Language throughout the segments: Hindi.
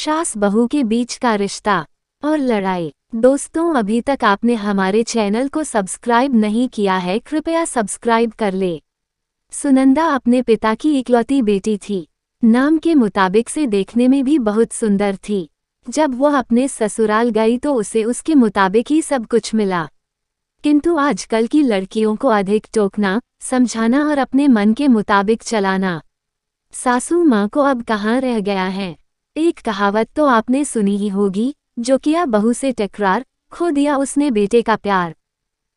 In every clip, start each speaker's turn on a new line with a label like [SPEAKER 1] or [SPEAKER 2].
[SPEAKER 1] सास बहू के बीच का रिश्ता और लड़ाई। दोस्तों, अभी तक आपने हमारे चैनल को सब्सक्राइब नहीं किया है, कृपया सब्सक्राइब कर ले। सुनंदा अपने पिता की इकलौती बेटी थी। नाम के मुताबिक से देखने में भी बहुत सुंदर थी। जब वह अपने ससुराल गई तो उसे उसके मुताबिक ही सब कुछ मिला। किंतु आजकल की लड़कियों को अधिक टोकना, समझाना और अपने मन के मुताबिक चलाना सासू माँ को अब कहाँ रह गया है। एक कहावत तो आपने सुनी ही होगी, जो किया बहू से टकरार, खो दिया उसने बेटे का प्यार।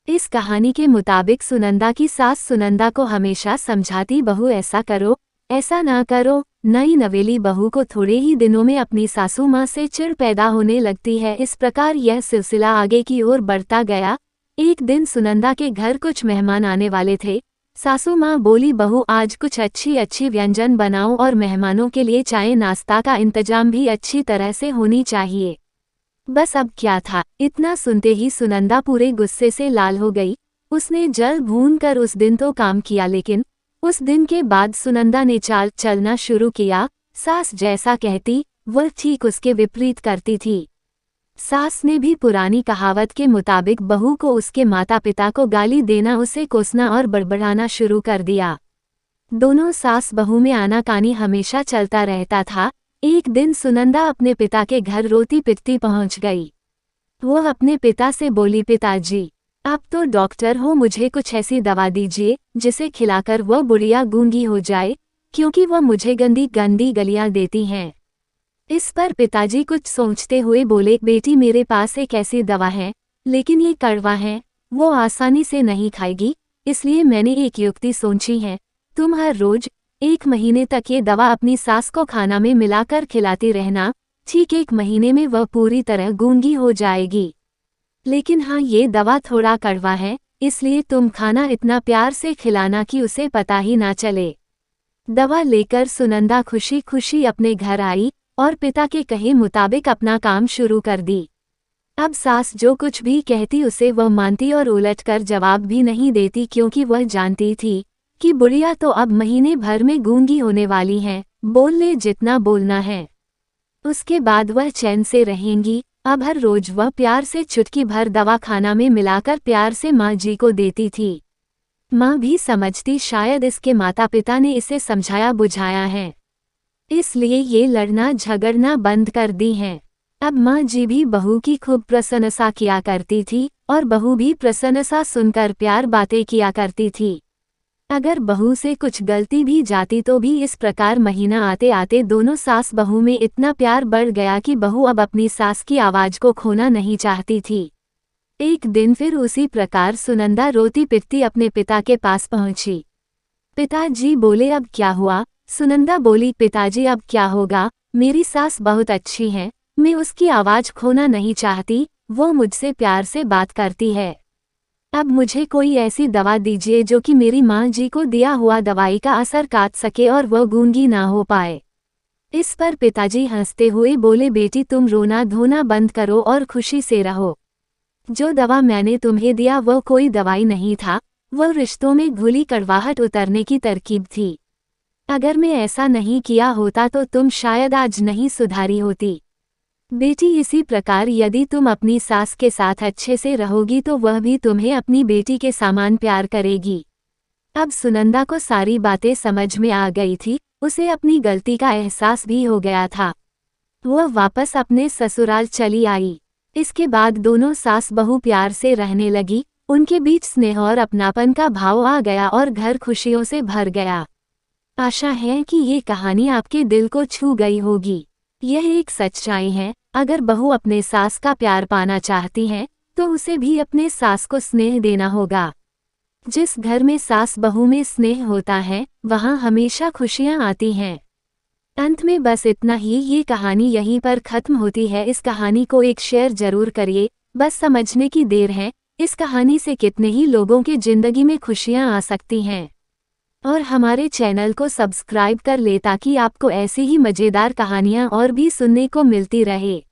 [SPEAKER 1] इस कहानी के मुताबिक सुनंदा की सास सुनंदा को हमेशा समझाती, बहू ऐसा करो, ऐसा ना करो। नई नवेली बहू को थोड़े ही दिनों में अपनी सासू माँ से चिढ़ पैदा होने लगती है। इस प्रकार यह सिलसिला आगे की ओर बढ़ता गया। एक दिन सुनंदा के घर कुछ मेहमान आने वाले थे। सासू माँ बोली, बहू आज कुछ अच्छी अच्छी व्यंजन बनाओ और मेहमानों के लिए चाय नाश्ता का इंतजाम भी अच्छी तरह से होनी चाहिए। बस अब क्या था, इतना सुनते ही सुनंदा पूरे गुस्से से लाल हो गई। उसने जल भून कर उस दिन तो काम किया, लेकिन उस दिन के बाद सुनंदा ने चाल चलना शुरू किया। सास जैसा कहती वह ठीक उसके विपरीत करती थी। सास ने भी पुरानी कहावत के मुताबिक बहू को उसके माता पिता को गाली देना, उसे कोसना और बड़बड़ाना शुरू कर दिया। दोनों सास बहू में आनाकानी हमेशा चलता रहता था। एक दिन सुनंदा अपने पिता के घर रोती पिटती पहुंच गई। वह अपने पिता से बोली, पिताजी आप तो डॉक्टर हो, मुझे कुछ ऐसी दवा दीजिए जिसे खिलाकर वह बुढ़िया गूंगी हो जाए, क्योंकि वह मुझे गंदी गंदी गलियां देती हैं। इस पर पिताजी कुछ सोचते हुए बोले, बेटी मेरे पास एक ऐसी दवा है, लेकिन ये कड़वा है, वो आसानी से नहीं खाएगी, इसलिए मैंने एक युक्ति सोची है। तुम हर रोज 1 महीने तक ये दवा अपनी सास को खाना में मिलाकर खिलाती रहना। ठीक 1 महीने में वह पूरी तरह गूंगी हो जाएगी। लेकिन हाँ, ये दवा थोड़ा कड़वा है, इसलिए तुम खाना इतना प्यार से खिलाना कि उसे पता ही ना चले। दवा लेकर सुनंदा खुशी खुशी अपने घर आई और पिता के कहे मुताबिक अपना काम शुरू कर दी। अब सास जो कुछ भी कहती उसे वह मानती और उलटकर जवाब भी नहीं देती, क्योंकि वह जानती थी कि बुढ़िया तो अब महीने भर में गूंगी होने वाली है, बोल ले जितना बोलना है, उसके बाद वह चैन से रहेंगी। अब हर रोज वह प्यार से चुटकी भर दवा खाना में मिलाकर प्यार से माँ जी को देती थी। माँ भी समझती शायद इसके माता पिता ने इसे समझाया बुझाया है, इसलिए ये लड़ना झगड़ना बंद कर दी हैं। अब माँ जी भी बहू की खूब प्रशंसा किया करती थी और बहू भी प्रशंसा सुनकर प्यार बातें किया करती थी। अगर बहू से कुछ गलती भी जाती तो भी इस प्रकार महीना आते आते दोनों सास बहू में इतना प्यार बढ़ गया कि बहू अब अपनी सास की आवाज को खोना नहीं चाहती थी। एक दिन फिर उसी प्रकार सुनंदा रोती पिटती अपने पिता के पास पहुंची। पिताजी बोले, अब क्या हुआ? सुनंदा बोली, पिताजी अब क्या होगा, मेरी सास बहुत अच्छी है, मैं उसकी आवाज खोना नहीं चाहती, वो मुझसे प्यार से बात करती है। अब मुझे कोई ऐसी दवा दीजिए जो कि मेरी माँ जी को दिया हुआ दवाई का असर काट सके और वह गूंगी ना हो पाए। इस पर पिताजी हंसते हुए बोले, बेटी तुम रोना धोना बंद करो और खुशी से रहो। जो दवा मैंने तुम्हें दिया वह कोई दवाई नहीं था, वह रिश्तों में घुली कड़वाहट उतरने की तरकीब थी। अगर मैं ऐसा नहीं किया होता तो तुम शायद आज नहीं सुधारी होती। बेटी इसी प्रकार यदि तुम अपनी सास के साथ अच्छे से रहोगी तो वह भी तुम्हें अपनी बेटी के समान प्यार करेगी। अब सुनंदा को सारी बातें समझ में आ गई थी, उसे अपनी गलती का एहसास भी हो गया था। वह वापस अपने ससुराल चली आई। इसके बाद दोनों सास बहू प्यार से रहने लगी, उनके बीच स्नेह और अपनापन का भाव आ गया और घर खुशियों से भर गया। आशा है कि ये कहानी आपके दिल को छू गई होगी। यह एक सच्चाई है, अगर बहू अपने सास का प्यार पाना चाहती है तो उसे भी अपने सास को स्नेह देना होगा। जिस घर में सास बहू में स्नेह होता है वहाँ हमेशा खुशियाँ आती हैं। अंत में बस इतना ही, ये कहानी यहीं पर खत्म होती है। इस कहानी को एक शेयर जरूर करिए, बस समझने की देर है इस कहानी से कितने ही लोगों के जिंदगी में खुशियाँ आ सकती हैं। और हमारे चैनल को सब्सक्राइब कर ले ताकि आपको ऐसी ही मज़ेदार कहानियाँ और भी सुनने को मिलती रहे।